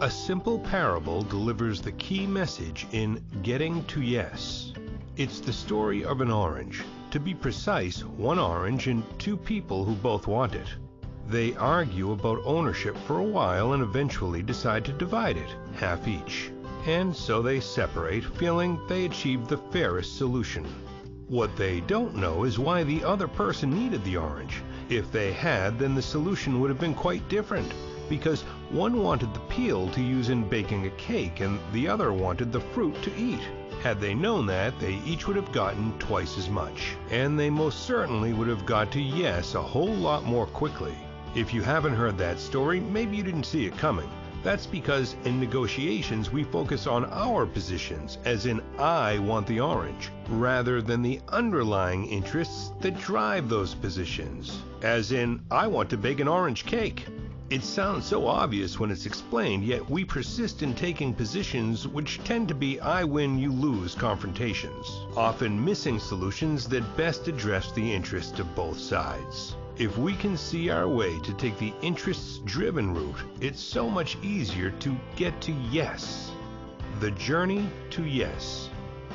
A simple parable delivers the key message in Getting to Yes. It's the story of an orange. To be precise, one orange and two people who both want it. They argue about ownership for a while and eventually decide to divide it, half each. And so they separate, feeling they achieved the fairest solution. What they don't know is why the other person needed the orange. If they had, then the solution would have been quite different, because one wanted the peel to use in baking a cake and the other wanted the fruit to eat. Had they known that, they each would have gotten twice as much, and they most certainly would have got to yes a whole lot more quickly. If you haven't heard that story, maybe you didn't see it coming. That's because in negotiations we focus on our positions, as in I want the orange, rather than the underlying interests that drive those positions, as in I want to bake an orange cake. It sounds so obvious when it's explained, yet we persist in taking positions which tend to be I win, you lose confrontations, often missing solutions that best address the interests of both sides. If we can see our way to take the interests-driven route, it's so much easier to get to yes. The journey to yes.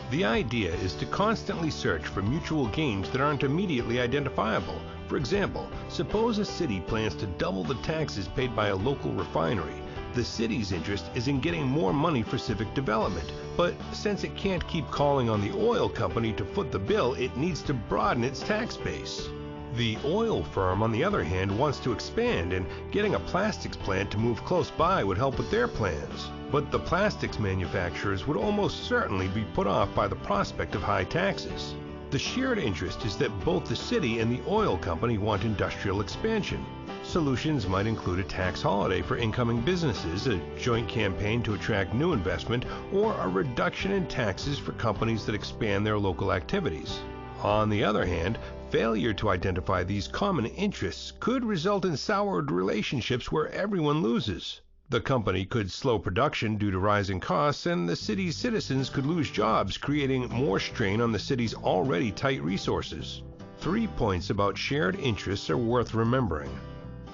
The idea is to constantly search for mutual gains that aren't immediately identifiable. For example, suppose a city plans to double the taxes paid by a local refinery. The city's interest is in getting more money for civic development, but since it can't keep calling on the oil company to foot the bill, it needs to broaden its tax base. The oil firm, on the other hand, wants to expand, and getting a plastics plant to move close by would help with their plans. But the plastics manufacturers would almost certainly be put off by the prospect of high taxes. The shared interest is that both the city and the oil company want industrial expansion. Solutions might include a tax holiday for incoming businesses, a joint campaign to attract new investment, or a reduction in taxes for companies that expand their local activities. On the other hand, failure to identify these common interests could result in soured relationships where everyone loses. The company could slow production due to rising costs, and the city's citizens could lose jobs, creating more strain on the city's already tight resources. 3 points about shared interests are worth remembering.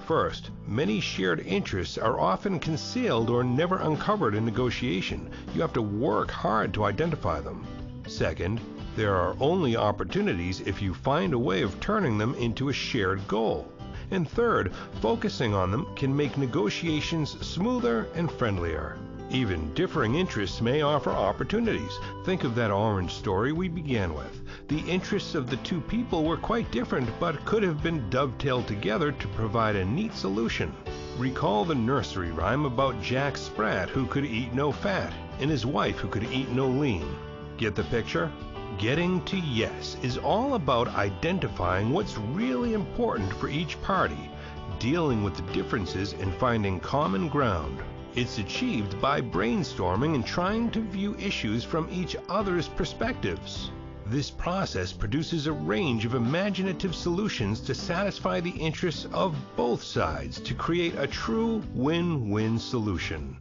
First, many shared interests are often concealed or never uncovered in negotiation. You have to work hard to identify them. Second, there are only opportunities if you find a way of turning them into a shared goal. And third, focusing on them can make negotiations smoother and friendlier. Even differing interests may offer opportunities. Think of that orange story we began with. The interests of the two people were quite different, but could have been dovetailed together to provide a neat solution. Recall the nursery rhyme about Jack Sprat, who could eat no fat, and his wife, who could eat no lean. Get the picture? Getting to yes is all about identifying what's really important for each party, dealing with the differences and finding common ground. It's achieved by brainstorming and trying to view issues from each other's perspectives. This process produces a range of imaginative solutions to satisfy the interests of both sides to create a true win-win solution.